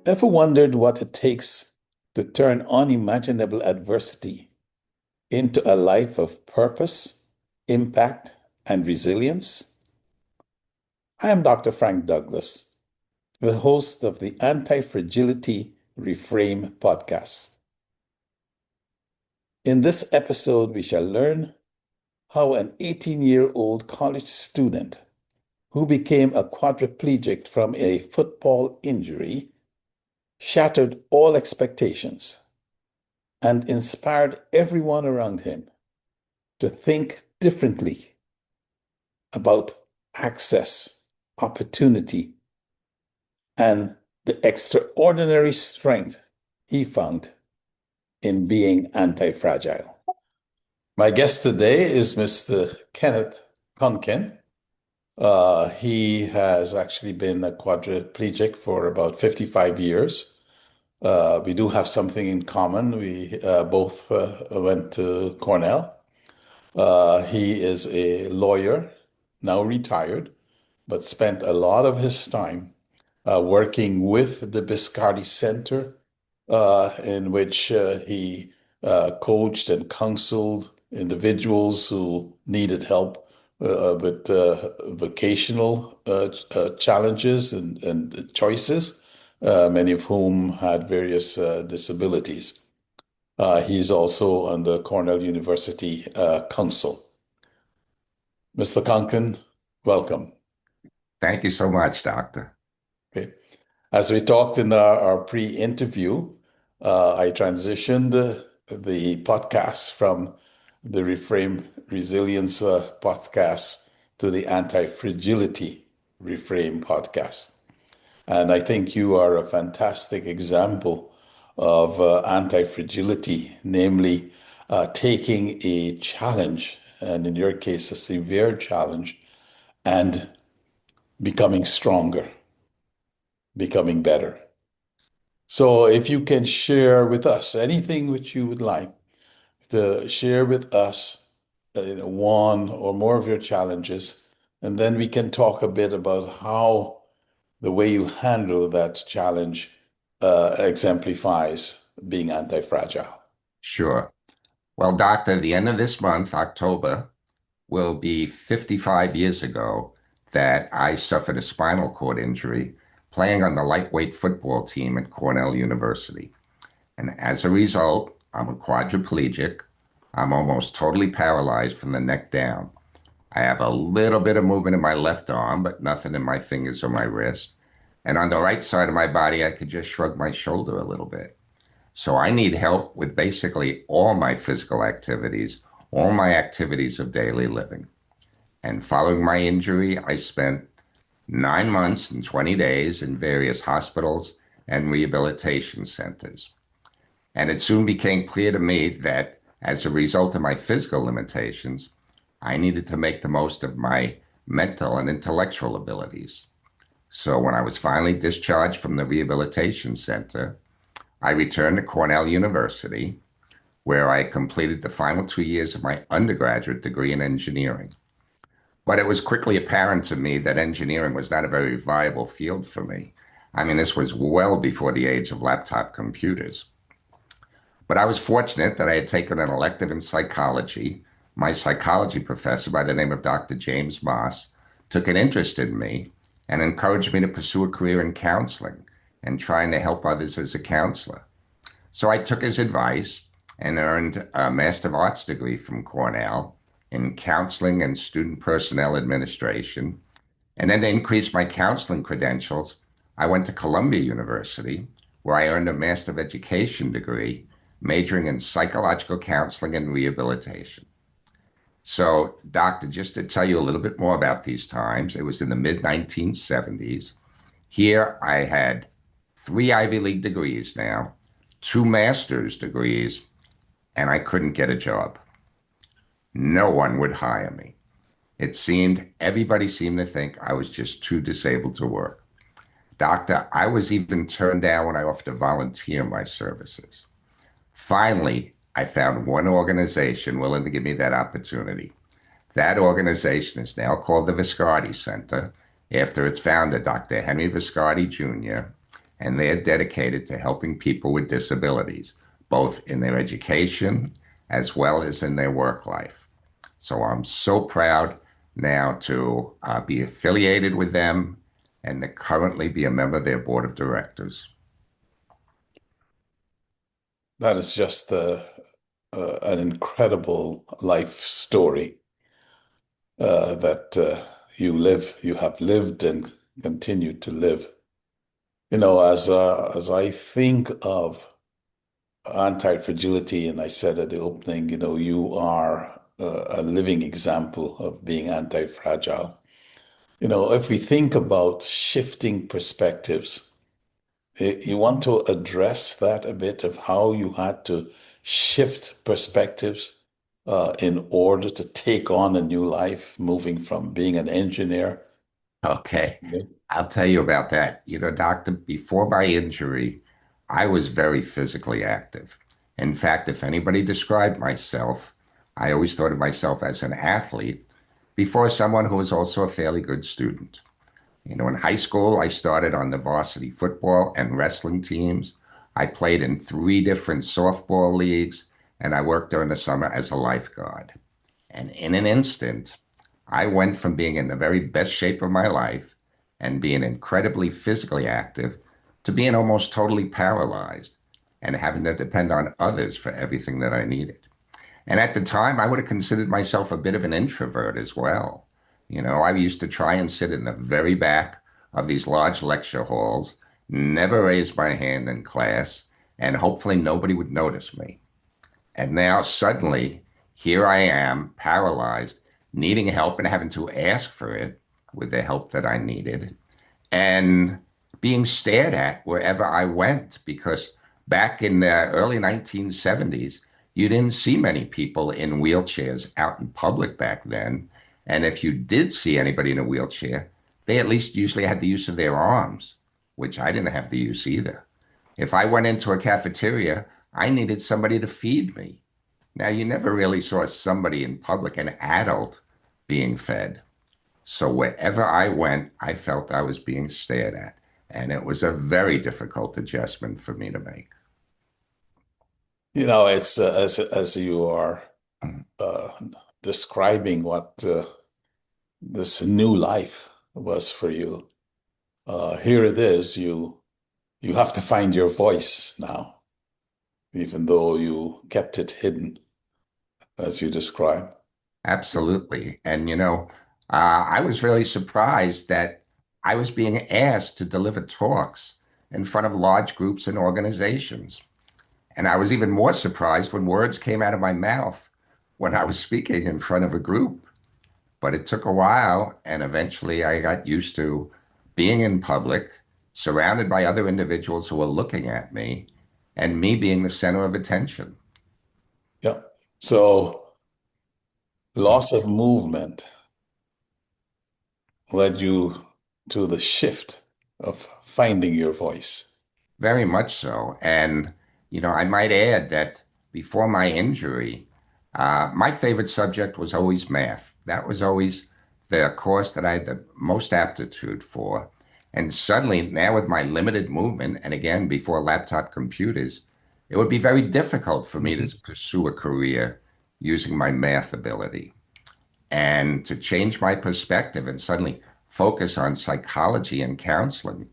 Ever wondered what it takes to turn unimaginable adversity into a life of purpose, impact, and resilience? I am Dr. Frank Douglas, the host of the Antifragility Reframe podcast. In this episode, we shall learn how an 18-year-old college student who became a quadriplegic from a football injury shattered all expectations and inspired everyone around him to think differently about access, opportunity, and the extraordinary strength he found in being anti-fragile. My guest today is Mr. Kenneth Kunken. He has actually been a quadriplegic for about 55 years. We do have something in common. We both went to Cornell. He is a lawyer, now retired, but spent a lot of his time working with the Viscardi Center, in which he coached and counseled individuals who needed help with vocational challenges and choices, many of whom had various disabilities. He's also on the Cornell University Council. Mr. Kunken, welcome. Thank you so much, Doctor. Okay. As we talked in our pre-interview, I transitioned the podcast from the Reframe Resilience podcast to the Anti-Fragility Reframe podcast. And I think you are a fantastic example of anti-fragility, namely taking a challenge, and in your case, a severe challenge, and becoming stronger, becoming better. So if you can share with us anything which you would like to share with us, one or more of your challenges, and then we can talk a bit about how the way you handle that challenge exemplifies being anti-fragile. Sure. Well, Doctor, the end of this month, October, will be 55 years ago that I suffered a spinal cord injury playing on the lightweight football team at Cornell University. And as a result, I'm a quadriplegic. I'm almost totally paralyzed from the neck down. I have a little bit of movement in my left arm, but nothing in my fingers or my wrist. And on the right side of my body, I could just shrug my shoulder a little bit. So I need help with basically all my physical activities, all my activities of daily living. And following my injury, I spent 9 months and 20 days in various hospitals and rehabilitation centers. And it soon became clear to me that as a result of my physical limitations, I needed to make the most of my mental and intellectual abilities. So when I was finally discharged from the rehabilitation center, I returned to Cornell University, where I completed the final 2 years of my undergraduate degree in engineering. But it was quickly apparent to me that engineering was not a very viable field for me. I mean, this was well before the age of laptop computers. But I was fortunate that I had taken an elective in psychology. My psychology professor, by the name of Dr. James Moss, took an interest in me and encouraged me to pursue a career in counseling and trying to help others as a counselor. So I took his advice and earned a Master of Arts degree from Cornell in counseling and student personnel administration. And then to increase my counseling credentials, I went to Columbia University, where I earned a Master of Education degree, majoring in psychological counseling and rehabilitation. So, Doctor, just to tell you a little bit more about these times, it was in the mid-1970s. Here I had 3 Ivy League degrees now, 2 master's degrees, and I couldn't get a job. No one would hire me. Everybody seemed to think I was just too disabled to work. Doctor, I was even turned down when I offered to volunteer my services. Finally, I found one organization willing to give me that opportunity. That organization is now called the Viscardi Center, after its founder, Dr. Henry Viscardi Jr., and they're dedicated to helping people with disabilities, both in their education as well as in their work life. So I'm so proud now to be affiliated with them and to currently be a member of their board of directors. That is just an incredible life story that you have lived and continue to live. As I think of anti-fragility, and I said at the opening, you are a living example of being anti-fragile. If we think about shifting perspectives, you want to address that a bit of how you had to shift perspectives in order to take on a new life, moving from being an engineer. Okay, I'll tell you about that. Doctor, before my injury, I was very physically active. In fact, if anybody described myself, I always thought of myself as an athlete before someone who was also a fairly good student. In high school, I started on the varsity football and wrestling teams. I played in three different softball leagues, and I worked during the summer as a lifeguard. And in an instant, I went from being in the very best shape of my life and being incredibly physically active to being almost totally paralyzed and having to depend on others for everything that I needed. And at the time, I would have considered myself a bit of an introvert as well. I used to try and sit in the very back of these large lecture halls, never raise my hand in class, and hopefully nobody would notice me. And now suddenly, here I am, paralyzed, needing help and having to ask for it with the help that I needed, and being stared at wherever I went. Because back in the early 1970s, you didn't see many people in wheelchairs out in public back then. And if you did see anybody in a wheelchair, they at least usually had the use of their arms, which I didn't have the use either. If I went into a cafeteria, I needed somebody to feed me. Now, you never really saw somebody in public, an adult, being fed. So wherever I went, I felt I was being stared at. And it was a very difficult adjustment for me to make. It's as you are uh, describing what this new life was for you. Here it is. You have to find your voice now, even though you kept it hidden, as you described. Absolutely. And, I was really surprised that I was being asked to deliver talks in front of large groups and organizations. And I was even more surprised when words came out of my mouth when I was speaking in front of a group. But it took a while, and eventually I got used to being in public, surrounded by other individuals who were looking at me, and me being the center of attention. Yeah. So loss of movement led you to the shift of finding your voice. Very much so. And, I might add that before my injury, my favorite subject was always math. That was always the course that I had the most aptitude for. And suddenly, now with my limited movement, and again, before laptop computers, it would be very difficult for me Mhm. to pursue a career using my math ability. And to change my perspective and suddenly focus on psychology and counseling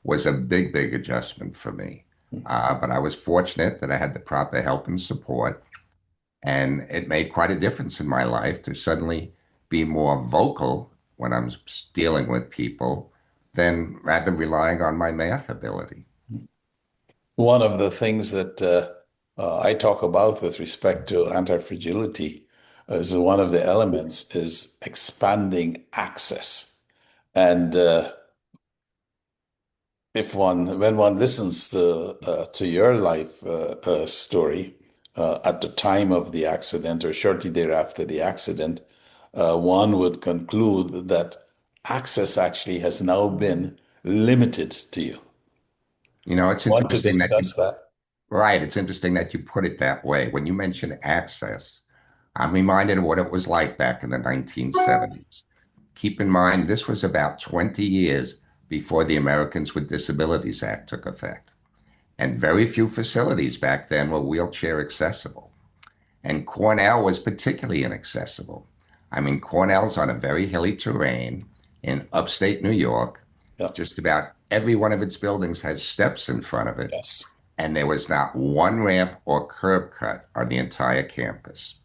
was a big, big adjustment for me. But I was fortunate that I had the proper help and support, and it made quite a difference in my life to suddenly be more vocal when I'm dealing with people than rather relying on my math ability. One of the things that I talk about with respect to anti-fragility is one of the elements is expanding access. And when one listens to your life story at the time of the accident or shortly thereafter the accident, one would conclude that access actually has now been limited to you. It's Want to interesting that you, discuss that? right, it's interesting that you put it that way. When you mention access, I'm reminded of what it was like back in the 1970s. Keep in mind, this was about 20 years before the Americans with Disabilities Act took effect. And very few facilities back then were wheelchair accessible. And Cornell was particularly inaccessible. I mean, Cornell's on a very hilly terrain in upstate New York. Yeah. Just about every one of its buildings has steps in front of it, Yes. and there was not one ramp or curb cut on the entire campus.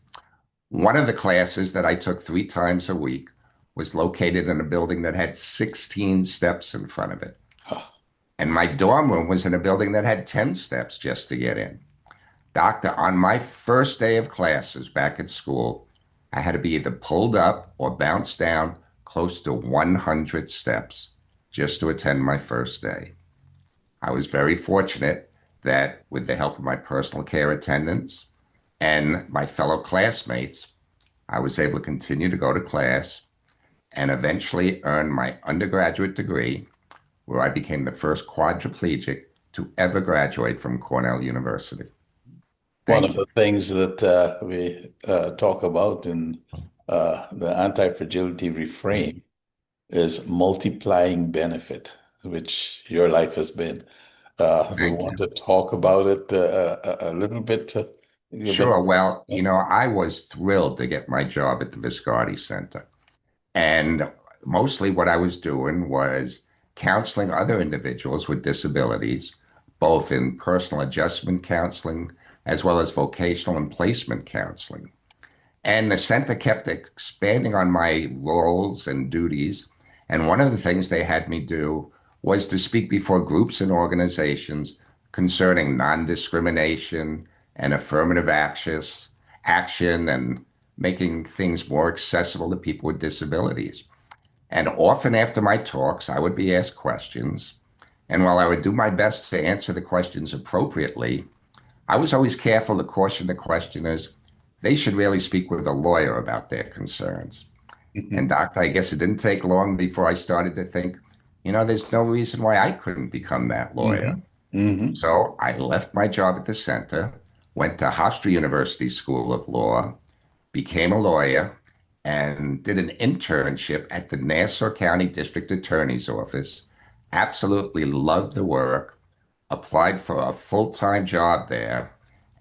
One of the classes that I took 3 times a week was located in a building that had 16 steps in front of it. Ah, And my dorm room was in a building that had 10 steps just to get in. Doctor, on my first day of classes back at school, I had to be either pulled up or bounced down close to 100 steps just to attend my first day. I was very fortunate that with the help of my personal care attendants and my fellow classmates, I was able to continue to go to class and eventually earn my undergraduate degree, where I became the first quadriplegic to ever graduate from Cornell University. one Thank of you. the things that we talk about in the anti-fragility reframe is multiplying benefit, which your life has been. So we Thank want you. to talk about it a little bit, a bit. Sure. Well, I was thrilled to get my job at the Viscardi Center. And mostly what I was doing was counseling other individuals with disabilities, both in personal adjustment counseling as well as vocational and placement counseling. And the center kept expanding on my roles and duties. And one of the things they had me do was to speak before groups and organizations concerning non-discrimination and affirmative action and making things more accessible to people with disabilities. And often after my talks, I would be asked questions. And while I would do my best to answer the questions appropriately, I was always careful to caution the questioners they should really speak with a lawyer about their concerns. And doctor, I guess it didn't take long before I started to think, there's no reason why I couldn't become that lawyer. Hmm. Hmm. So I left my job at the center, went to Hofstra University School of Law, became a lawyer, and did an internship at the Nassau County District Attorney's Office. Absolutely loved the work, applied for a full-time job there,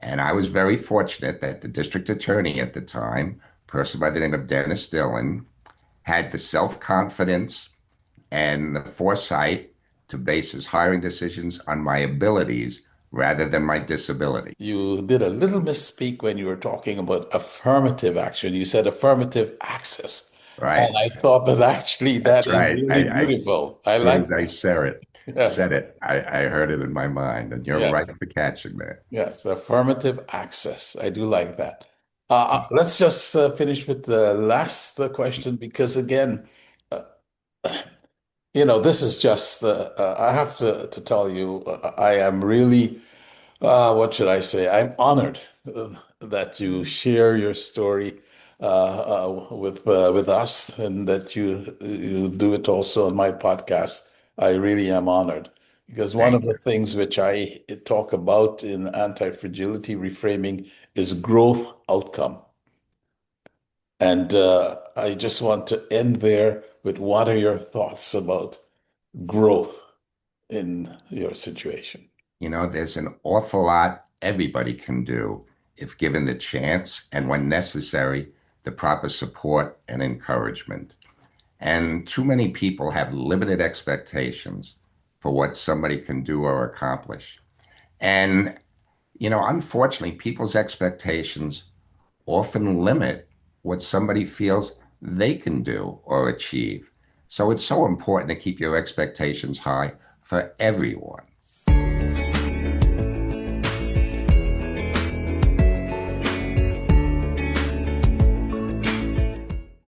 and I was very fortunate that the district attorney at the time, a person by the name of Dennis Dillon, had the self-confidence and the foresight to base his hiring decisions on my abilities rather than my disability. You did a little misspeak when you were talking about affirmative action. You said affirmative access. And Right? I thought that actually that That's is right. really beautiful. I As soon like as I that. said it, Yes. I heard it in my mind, and you're Yes. right for catching that. Yes. Affirmative access. I do like that. Let's just finish with the last question because again, uh, this is just, I have to tell you, I am really what should I say? I'm honored that you share your story with us, and that you do it also on my podcast. I really am honored because one of Thank the you. things which I talk about in anti-fragility reframing is growth outcome, and I just want to end there with what are your thoughts about growth in your situation? There's an awful lot everybody can do if given the chance and when necessary, the proper support and encouragement. And too many people have limited expectations for what somebody can do or accomplish. And, unfortunately, people's expectations often limit what somebody feels they can do or achieve. So it's so important to keep your expectations high for everyone.